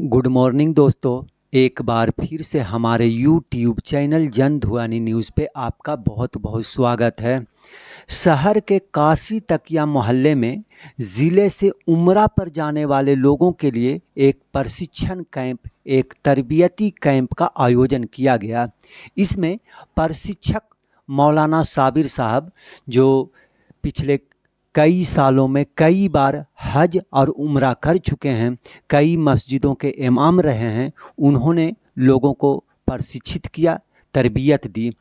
Good morning दोस्तों। एक बार फिर से हमारे यूट्यूब चैनल जन ध्वनि न्यूज़ पे आपका बहुत बहुत स्वागत है। शहर के काशी तकिया मोहल्ले में ज़िले से उमरा पर जाने वाले लोगों के लिए एक प्रशिक्षण कैंप, एक तरबियती कैंप का आयोजन किया गया। इसमें प्रशिक्षक मौलाना साबिर साहब, जो पिछले कई सालों में कई बार हज और उम्रा कर चुके हैं, कई मस्जिदों के इमाम रहे हैं, उन्होंने लोगों को प्रशिक्षित किया, तरबियत दी।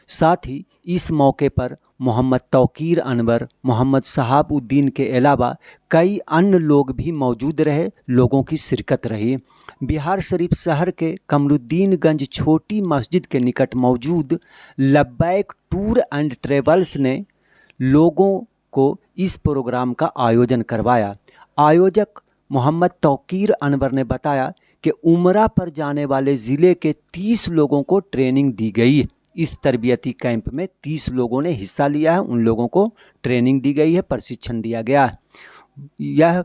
साथ ही इस मौके पर मोहम्मद तौकीर अनवर, मोहम्मद शहाबुद्दीन के अलावा कई अन्य लोग भी मौजूद रहे, लोगों की शिरकत रही। बिहार शरीफ शहर के कमरुद्दीनगंज छोटी मस्जिद के निकट मौजूद लब्बैक टूर एंड ट्रेवल्स ने लोगों को इस प्रोग्राम का आयोजन करवाया। आयोजक मोहम्मद तौकीर अनवर ने बताया कि उमरा पर जाने वाले ज़िले के 30 लोगों को ट्रेनिंग दी गई। इस तरबियती कैंप में 30 लोगों ने हिस्सा लिया है, उन लोगों को ट्रेनिंग दी गई है, प्रशिक्षण दिया गया है। यह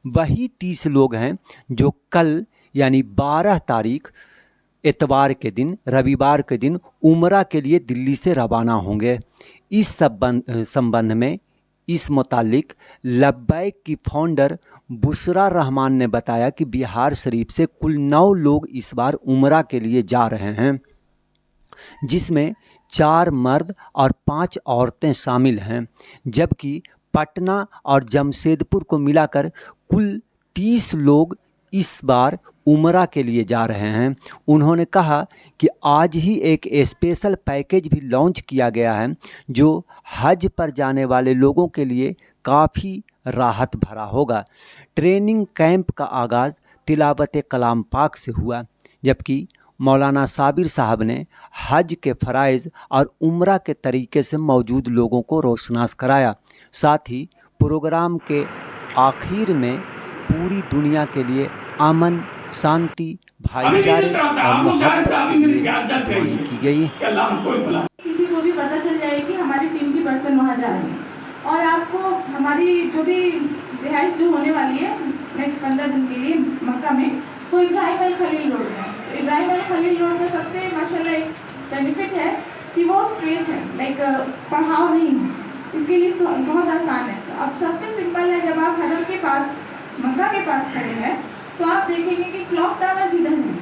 वही 30 लोग हैं जो कल यानी 12 तारीख इतवार के दिन, रविवार के दिन उमरा के लिए दिल्ली से रवाना होंगे। इस संबंध में इस मुतालिक लब्बैक की फाउंडर बुशरा रहमान ने बताया कि बिहार शरीफ से कुल 9 लोग इस बार उमरा के लिए जा रहे हैं, जिसमें 4 मर्द और 5 औरतें शामिल हैं, जबकि पटना और जमशेदपुर को मिलाकर कुल 30 लोग इस बार उमरा के लिए जा रहे हैं। उन्होंने कहा कि आज ही एक स्पेशल पैकेज भी लॉन्च किया गया है, जो हज पर जाने वाले लोगों के लिए काफ़ी राहत भरा होगा। ट्रेनिंग कैंप का आगाज़ तिलावत कलाम पाक से हुआ, जबकि मौलाना साबिर साहब ने हज के फ़राइज़ और उम्रा के तरीके से मौजूद लोगों को रोशनास कराया। साथ ही प्रोग्राम के आखिर में पूरी दुनिया के लिए अमन, शांति, भाईचारे और मोहब्बत के लिए दुआएं की गई। किसी को भी पता चल जाए कि हमारी टीम की पर्सन वहाँ जा रही है, और आपको हमारी जो भी रिहाइश जो होने वाली है नेक्स्ट 15 दिन के लिए मक्का में, तो इब्राहिम अल खलील रोड है। तो इब्राहिम अल खलील रोड का सबसे माशाल्लाह एक बेनिफिट है कि वो स्ट्रेट है, लाइक पढ़ाव नहीं है, इसके लिए बहुत आसान है। तो अब सबसे सिंपल है, जब आप हरम के पास, मक्का के पास खड़े हैं, तो आप देखेंगे कि क्लॉक टावर जिधर है,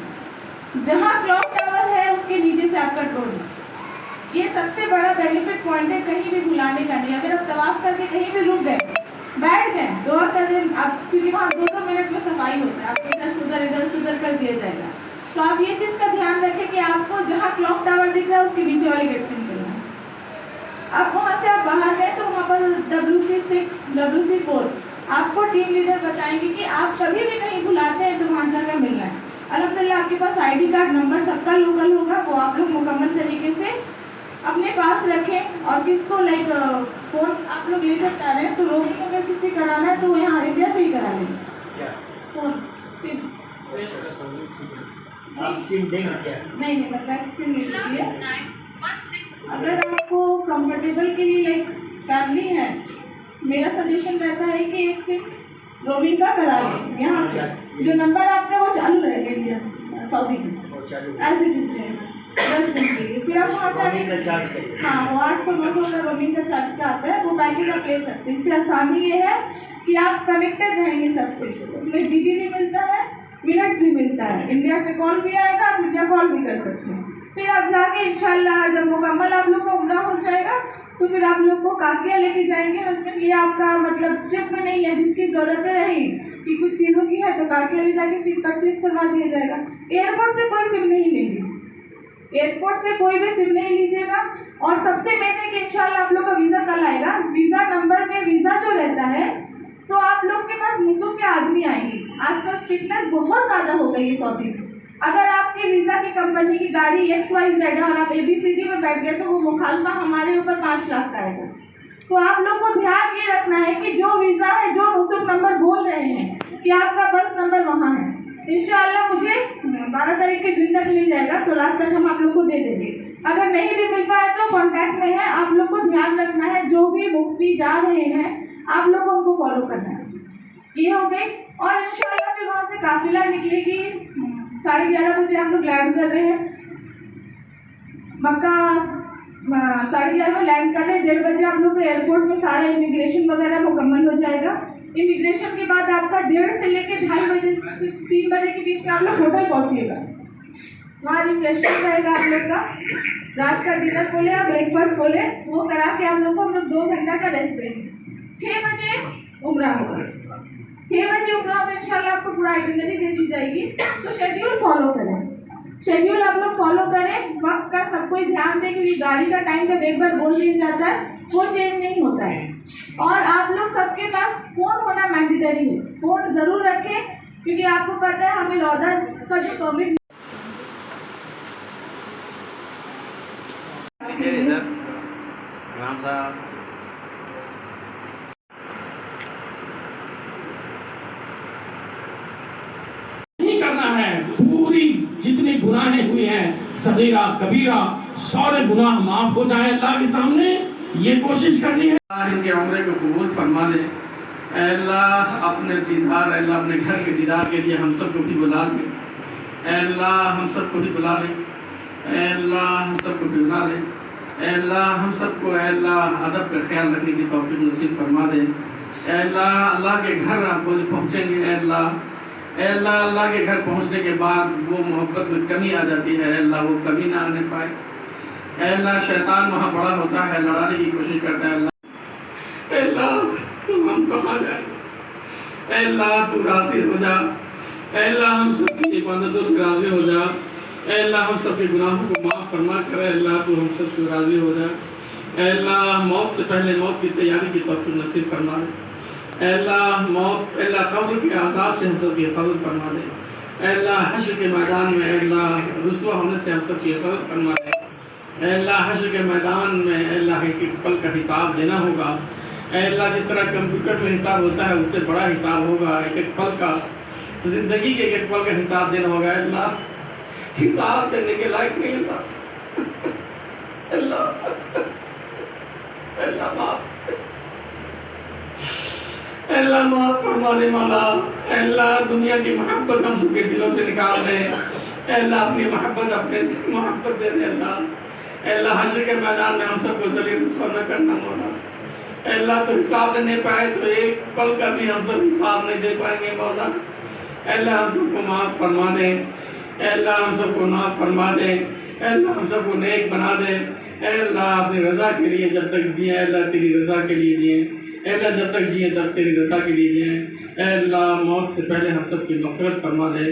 जहाँ क्लॉक टावर है उसके नीचे से आपका टोल है। ये सबसे बड़ा बेनिफिट पॉइंट है, कहीं भी भुलाने का नहीं। अगर आप तवाफ करके कहीं भी रुक गए, बैठ गए, दुआ कर रहे आप, क्योंकि वहाँ 2-2 मिनट में सफाई होता है, आपको इधर सुधर कर दिया जाएगा। तो आप ये चीज़ का ध्यान रखें कि आपको जहाँ क्लॉक टावर दिख रहा है उसके नीचे वाले गेट से निकलना है। अब वहाँ से आप बाहर गए तो वहाँ पर WC6, WC4 आपको टीम लीडर बताएंगे कि आप कभी भी कहीं भुलाते हैं तो वहाँ जाकर मिलना है। अल्हम्दुलिल्लाह आपके पास ID कार्ड नंबर सबका लोकल होगा, वो आप लोग मुकम्मल तरीके से अपने पास रखें। और किसको लाइक फोन आप लोग लेकर जा रहे हैं तो रोमिंग अगर किसी कराना है तो वो यहाँ इंडिया से ही करा लेंगे। फोन सिम नहीं मतलब सिम ले लीजिए। अगर आपको कंफर्टेबल के लिए लाइक फैमिली है, मेरा सजेशन रहता है कि एक सिम रोमिंग का करा लें। यहाँ से जो नंबर आपका वो चालू रहेगा इंडिया सऊदी में एज इट इज रहेगा 10 दिन के लिए। फिर आप वहाँ जाके हाँ वो 800-900 का रोमिंग का चार्ज का आता है, वो पैकेज आप ले सकते हैं। इससे आसानी ये है कि आप कनेक्टेड रहेंगे सबसे, उसमें GB भी मिलता है, मिनट्स भी मिलता है, इंडिया से कॉल भी आएगा, आप वीडियो कॉल भी कर सकते हैं। फिर आप जाके इंशाल्लाह जब मुकम्मल आप लोग का उम्रा हो जाएगा तो फिर आप लोग को काकिया लेके जाएंगे हस्बैंड। ये आपका मतलब ट्रिप में नहीं है, जिसकी ज़रूरतें रही कि कुछ चीज़ों की है तो काकिया ले जाके सिम परचेज करवा दिया जाएगा। एयरपोर्ट से कोई सिम नहीं लेंगे, एयरपोर्ट से कोई भी सिम नहीं लीजिएगा। और सबसे मेन है कि इंशाल्लाह आप लोग का वीज़ा कल आएगा। वीज़ा नंबर में वीज़ा जो रहता है तो आप लोग के पास मुसूख के आदमी आएंगे। आजकल स्ट्रिक्टनेस बहुत ज़्यादा हो गई है सऊदी में। अगर आपके वीज़ा की कंपनी की गाड़ी XYZ है और आप ABCD में बैठ गए तो वो मुखालफा हमारे ऊपर 5 लाख का आएगा। तो आप लोग को ध्यान ये रखना है कि जो वीज़ा है, जो मुसूख नंबर बोल रहे हैं कि आपका बस नंबर वहाँ है। इंशाल्लाह मुझे 12 तारीख के दिन तक मिल जाएगा, तो रात तक हम आप लोग को दे देंगे। अगर नहीं भी मिल पाए तो कॉन्टैक्ट में है, आप लोग को ध्यान रखना है, जो भी मुफ्ती जा रहे हैं आप लोग को उनको फॉलो करना है। ये हो गई। और इंशाल्लाह फिर वहाँ से काफिला निकलेगी। 11:30 बजे हम लोग लैंड कर रहे हैं मक्का। 11:30 में लैंड कर रहे हैं। 1:30 बजे आप लोग को एयरपोर्ट में सारा इमिग्रेशन वगैरह मुकम्मल हो जाएगा। इमिग्रेशन के बाद आपका 1:30 से लेकर 2:30 बजे से 3 बजे के बीच में आप लोग होटल पहुँचिएगा। वहाँ रिफ्रेशमेंट रहेगा आप लोग का। रात का डिनर बोले या ब्रेकफास्ट बोले वो करा के हम लोग 2 घंटा का रेस्ट देंगे। 6 बजे उम्रा होगा। 6 बजे उम्रा होगा। इंशाल्लाह आपको पूरा आइटनरी दे दी जाएगी। तो शेड्यूल फॉलो करें। शेड्यूल आप लोग फॉलो करें। वक्त का सब कोई ध्यान दें क्योंकि गाड़ी का टाइम जब एक बार बोल दिया जाता है वो चेंज नहीं होता है। और आप लोग सबके पास फ़ोन होना मैंडेटरी है। फ़ोन ज़रूर रखें क्योंकि आपको पता है हमें रौदा का जो कोविड नहीं करना है। पूरी जितनी गुनाहें हुई हैं सगीरा कबीरा सारे गुनाह माफ हो जाए अल्लाह के सामने, ये कोशिश करनी है। इनके उम्र को कबूल फरमा ले अल्लाह। अपने दीदार अल्लाह अपने घर के दीदार के लिए हम सबको भी बुला ले अल्लाह। हम सबको भी बुला ले अल्लाह। हम सबको भी बुला ले अल्लाह। हम सबको अल्लाह अदब का ख्याल रखने की तौफीक नसीब फरमा दे अल्लाह। अल्लाह के घर आप पहुँचेंगे अल्लाह। अल्लाह के घर पहुंचने के बाद वो मोहब्बत में कमी आ जाती है अल्लाह, वो कमी ना आने पाए अल्लाह। शैतान वहाँ बड़ा होता है, लड़ाने की कोशिश करता है अल्लाह। हम कहाँ जाए अल्लाह, तू राज़ी हो जा अल्लाह। हम सबकी इबादतों से राज़ी हो जा अल्लाह। हम सबके गुनाहों को माफ़ फरमा कर अल्लाह, तू हम सबसे राज़ी हो जा अल्लाह। मौत से पहले मौत की तैयारी की तौफीक नसीब फरमा दे अल्लाह। मौत अल्लाह कब्र के आज़ाब से हम सबकी हिफाजत फरमा दे अल्लाह। हश्र के मैदान में अल्लाह रुस्वा होने से हम सबकी हिफाजत फरमा दे अल्लाह। हश्र के मैदान में अल्लाह एक पल का हिसाब देना होगा अल्लाह। जिस तरह कंप्यूटर में हिसाब होता है उससे बड़ा हिसाब होगा। एक पल का जिंदगी के एक पल का हिसाब देना होगा अल्लाह। हिसाब देने के लायक नहीं अल्लाह अल्लाह अल्लाह माफ अल्लाह माफ फरमा दे मौला अल्लाह। दुनिया की मोहब्बत हम सबके दिलों से निकाल दे अल्लाह। अपनी मोहब्बत अपने मोहब्बत दे दे अल्लाह। अल्लाह हश्र के मैदान में हम सबको ज़लील रुस्वा न करना मौला अल्लाह। तो हिसाब देने पाए तो एक पल का भी हम सब हिसाब नहीं दे पाएंगे मौला अल्लाह। हम सबको माफ़ फरमा दे अल्लाह। हम सबको माफ़ फरमा दे अल्लाह। हम सबको नेक बना दे अल्लाह। अपनी रज़ा के लिए जब तक जिए अल्लाह, तेरी रज़ा के लिए जिए अल्लाह। जब तक जिए तब तेरी रज़ा के लिए जिए अल्लाह। मौत से पहले हम सबकी मग़फ़िरत फरमा दे।